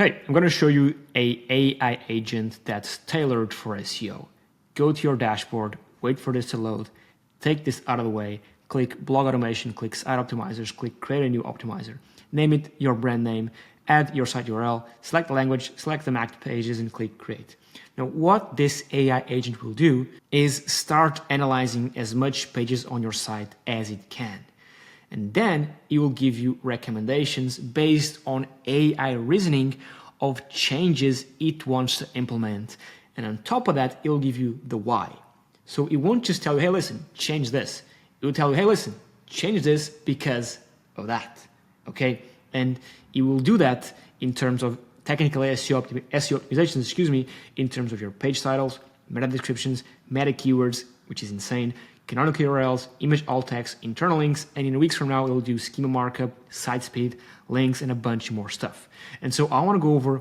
Hey, I'm going to show you a AI agent that's tailored for SEO. Go to your dashboard, wait for this to load, take this out of the way, click blog automation, click site optimizers, click create a new optimizer, name it your brand name, add your site URL, select the language, select the mapped pages and click create. Now what this AI agent will do is start analyzing as much pages on your site as it can. And then it will give you recommendations based on AI reasoning of changes it wants to implement. And on top of that, it will give you the why. So it won't just tell you, hey, listen, change this. It will tell you, hey, listen, change this because of that. Okay. And it will do that in terms of technical SEO optimizations, in terms of your page titles, meta descriptions, meta keywords, which is insane, canonical URLs, image alt text, internal links, and in weeks from now, it will do schema markup, site speed, links, and a bunch more stuff. And so I want to go over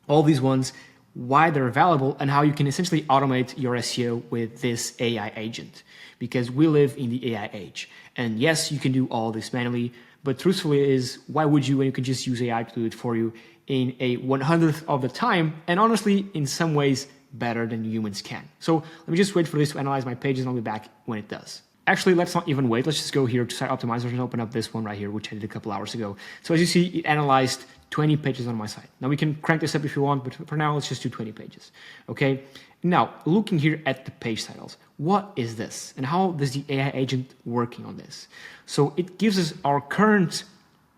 all these ones, why they're valuable, and how you can essentially automate your SEO with this AI agent. Because we live in the AI age. And yes, you can do all this manually, but truthfully is, why would you when you can just use AI to do it for you in a 100th of the time, and honestly, in some ways, better than humans can. So let me just wait for this to analyze my pages and I'll be back when it does. Actually, let's not even wait. Let's just go here to Site Optimizers and open up this one right here, which I did a couple hours ago. So as you see, it analyzed 20 pages on my site. Now we can crank this up if you want, but for now, let's just do 20 pages. Okay. Now, looking here at the page titles, what is this? And how does the AI agent working on this? So it gives us our current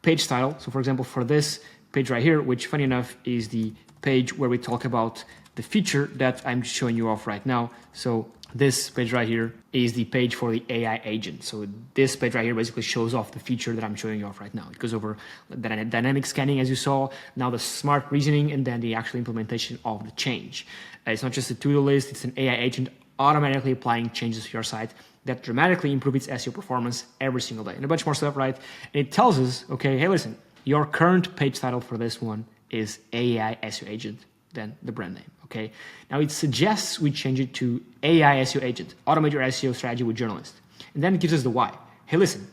page title. So for example, for this page right here, which funny enough is the page where we talk about the feature that I'm showing you off right now. So this page right here is the page for the AI agent. So this page right here basically shows off the feature that I'm showing you off right now. It goes over the dynamic scanning, as you saw, now the smart reasoning, and then the actual implementation of the change. It's not just a to-do list, it's an AI agent automatically applying changes to your site that dramatically improve its SEO performance every single day. And a bunch more stuff, right? And it tells us, okay, hey, listen, your current page title for this one is AI SEO agent, then the brand name. Okay. Now it suggests we change it to AI SEO agent, automate your SEO strategy with journalists. And then it gives us the why. Hey, listen,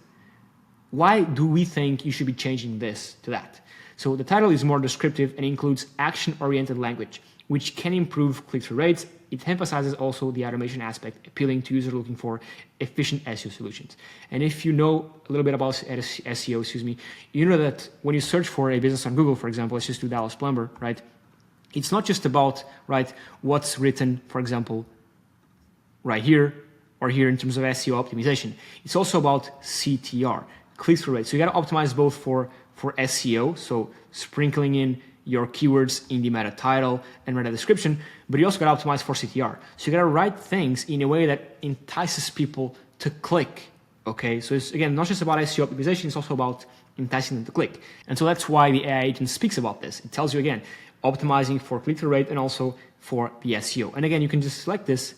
why do we think you should be changing this to that? So the title is more descriptive and includes action-oriented language, which can improve click-through rates. It emphasizes also the automation aspect, appealing to users looking for efficient SEO solutions. And if you know a little bit about SEO, you know that when you search for a business on Google, for example, let's just do Dallas Plumber, right? It's not just about, right, what's written, for example, right here or here in terms of SEO optimization. It's also about CTR, click-through rate. So you got to optimize both for SEO, so sprinkling in your keywords in the meta title and meta description, but you also got to optimize for CTR. So you got to write things in a way that entices people to click. Okay, so it's again not just about SEO optimization, it's also about enticing them to click. And so that's why the AI agent speaks about this. It tells you again, optimizing for click-through rate and also for the SEO. And again, you can just select this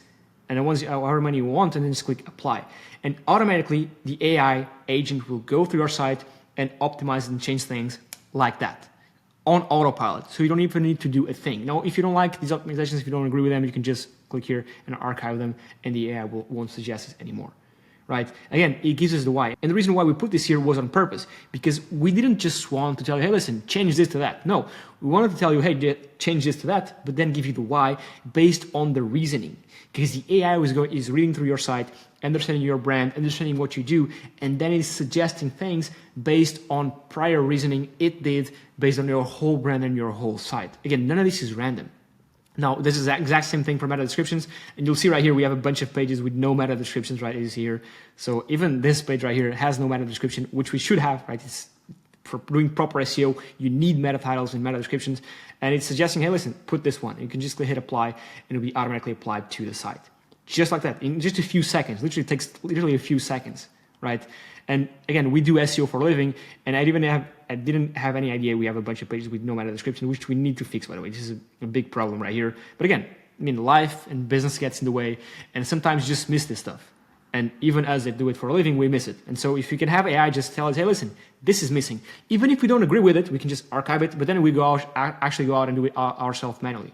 and then once however many you want and then just click apply. And automatically the AI agent will go through your site and optimize and change things like that on autopilot. So you don't even need to do a thing. Now, if you don't like these optimizations, if you don't agree with them, you can just click here and archive them and the AI won't suggest it anymore. Right? Again, it gives us the why. And the reason why we put this here was on purpose, because we didn't just want to tell you, hey, listen, change this to that. No, we wanted to tell you, hey, change this to that, but then give you the why based on the reasoning. Because the AI is reading through your site, understanding your brand, understanding what you do, and then it's suggesting things based on prior reasoning it did based on your whole brand and your whole site. Again, none of this is random. Now, this is the exact same thing for meta descriptions. And you'll see right here, we have a bunch of pages with no meta descriptions, right? It is here. So even this page right here has no meta description, which we should have, right? It's for doing proper SEO. You need meta titles and meta descriptions. And it's suggesting, hey, listen, put this one. You can just hit apply and it'll be automatically applied to the site. Just like that, in just a few seconds. Literally takes literally a few seconds, right? And again, we do SEO for a living, and I didn't have any idea we have a bunch of pages with no meta description, which we need to fix, by the way. This is a big problem right here. But again, I mean, life and business gets in the way, and sometimes you just miss this stuff. And even as they do it for a living, we miss it. And so if you can have AI just tell us, hey, listen, this is missing. Even if we don't agree with it, we can just archive it, but then we actually go out and do it ourselves manually.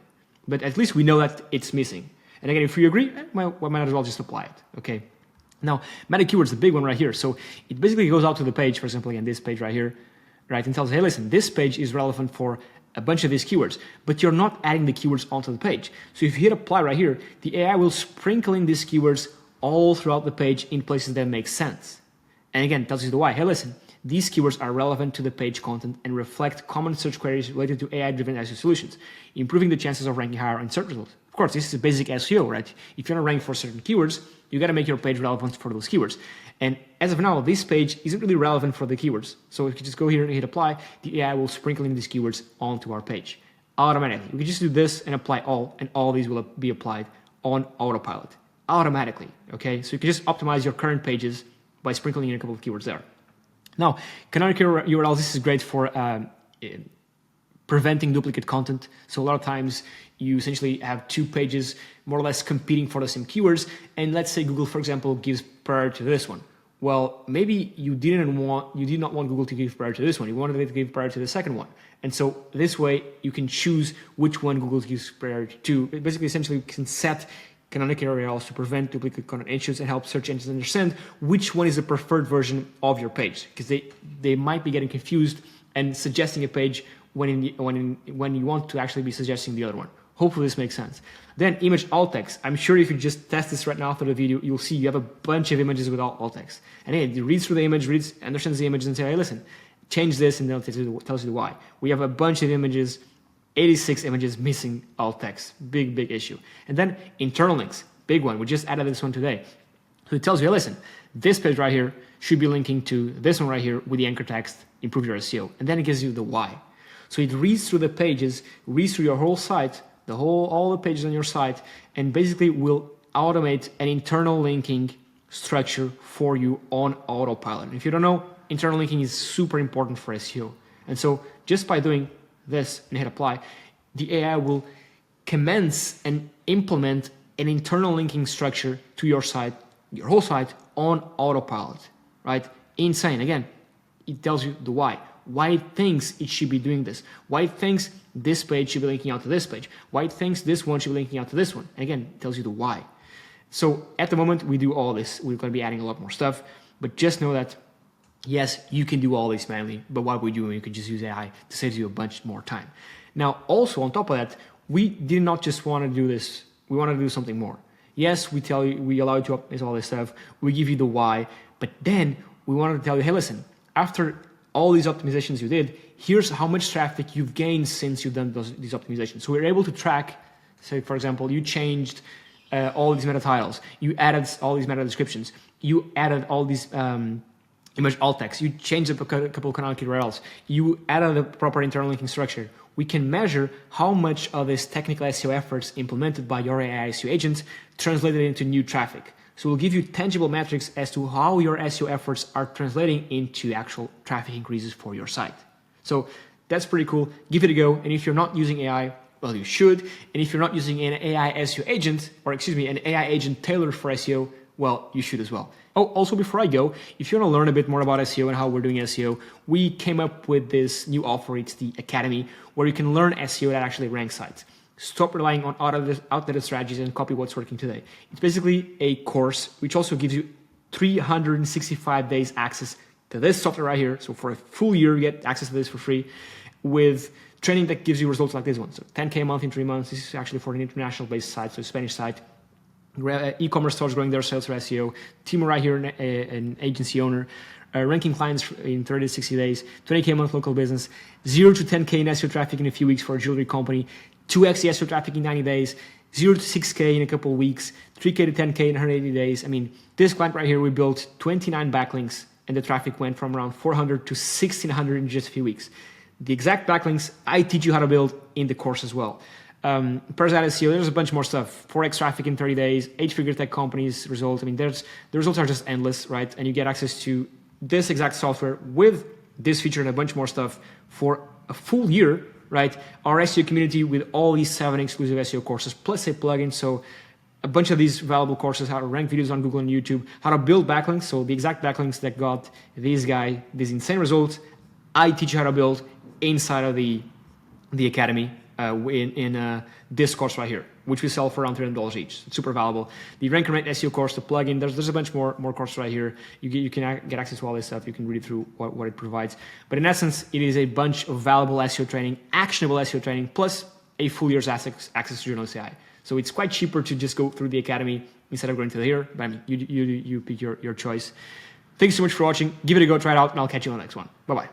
But at least we know that it's missing. And again, if we agree, we might as well just apply it, okay? Now, meta keywords, the big one right here. So it basically goes out to the page, for example, again, this page right here, right, and tells, hey, listen, this page is relevant for a bunch of these keywords, but you're not adding the keywords onto the page. So if you hit apply right here, the AI will sprinkle in these keywords all throughout the page in places that make sense. And again, it tells you the why. Hey, listen, these keywords are relevant to the page content and reflect common search queries related to AI-driven SEO solutions, improving the chances of ranking higher in search results. Of course, this is a basic SEO, right? If you're not ranking for certain keywords, you got to make your page relevant for those keywords. And as of now, this page isn't really relevant for the keywords. So if you just go here and hit apply, the AI will sprinkle in these keywords onto our page automatically. We can just do this and apply all, and all these will be applied on autopilot automatically. Okay, so you can just optimize your current pages by sprinkling in a couple of keywords there. Now, Canonical URLs, this is great for preventing duplicate content. So a lot of times you essentially have two pages more or less competing for the same keywords. And let's say Google, for example, gives priority to this one. Well, maybe you did not want Google to give priority to this one. You wanted it to give priority to the second one. And so this way you can choose which one Google gives priority to. It basically, essentially, you can set Canonical URLs to prevent duplicate content issues and help search engines understand which one is the preferred version of your page, because they might be getting confused and suggesting a page when you want to actually be suggesting the other one. Hopefully this makes sense. Then image alt text. I'm sure if you just test this right now after the video, you'll see you have a bunch of images with alt text. And again, it reads through the image, understands the image, and say, hey, listen, change this, and then it tells you why. We have a bunch of images, 86 images missing alt text. Big issue. And then internal links, big one. We just added this one today. So it tells you, hey, listen, this page right here should be linking to this one right here with the anchor text, improve your SEO. And then it gives you the why. So it reads through the pages, reads through your whole site, all the pages on your site, and basically will automate an internal linking structure for you on autopilot. And if you don't know, internal linking is super important for SEO. And so just by doing this and hit apply, the AI will commence and implement an internal linking structure to your site, your whole site, on autopilot, right? Insane. Again, it tells you the why it thinks it should be doing this, why it thinks this page should be linking out to this page, why it thinks this one should be linking out to this one. And again, it tells you the why. So at the moment, we do all this. We're going to be adding a lot more stuff, but just know that, yes, you can do all this manually, but what we do, you can just use AI to save you a bunch more time. Now, also on top of that, we did not just want to do this. We want to do something more. Yes, we allow you to optimize all this stuff. We give you the why, but then we wanted to tell you, hey, listen, after all these optimizations you did, here's how much traffic you've gained since you've done these optimizations. So we're able to track, say, for example, you changed all these meta titles, you added all these meta descriptions, you added all these image alt text, you changed a couple of canonical URLs, you added a proper internal linking structure. We can measure how much of this technical SEO efforts implemented by your AI SEO agent translated into new traffic. So we'll give you tangible metrics as to how your SEO efforts are translating into actual traffic increases for your site. So that's pretty cool. Give it a go. And if you're not using AI, well, you should. And if you're not using an AI SEO agent, or excuse me, an AI agent tailored for SEO, well, you should as well. Oh, also before I go, if you want to learn a bit more about SEO and how we're doing SEO, we came up with this new offer. It's the Academy, where you can learn SEO that actually ranks sites. Stop relying on outdated strategies and copy what's working today. It's basically a course which also gives you 365 days access to this software right here. So for a full year, you get access to this for free with training that gives you results like this one. So 10K a month in 3 months. This is actually for an international based site, so a Spanish site. E-commerce stores growing their sales for SEO. Timo right here, an agency owner. Ranking clients in 30 to 60 days. 20K a month local business. 0 to 10K in SEO traffic in a few weeks for a jewelry company. 2x the SEO traffic in 90 days. 0 to 6K in a couple of weeks. 3K to 10K in 180 days. I mean, this client right here, we built 29 backlinks and the traffic went from around 400 to 1600 in just a few weeks. The exact backlinks I teach you how to build in the course as well. Parasite SEO, there's a bunch more stuff. 4x traffic in 30 days, 8-figure tech companies results. I mean, the results are just endless, right? And you get access to this exact software with this feature and a bunch more stuff for a full year, right? Our SEO community with all these 7 exclusive SEO courses, plus a plugin. So a bunch of these valuable courses, how to rank videos on Google and YouTube, how to build backlinks. So the exact backlinks that got these insane results, I teach you how to build inside of the Academy. in this course right here, which we sell for around $300 each. It's super valuable. The Rank and Rate SEO course, the plugin, there's a bunch more courses right here. You can get access to all this stuff. You can read through what it provides. But in essence, it is a bunch of valuable SEO training, actionable SEO training, plus a full year's access to Journalist AI. So it's quite cheaper to just go through the academy instead of going to here. But I mean, you pick your choice. Thanks so much for watching. Give it a go, try it out, and I'll catch you on the next one. Bye-bye.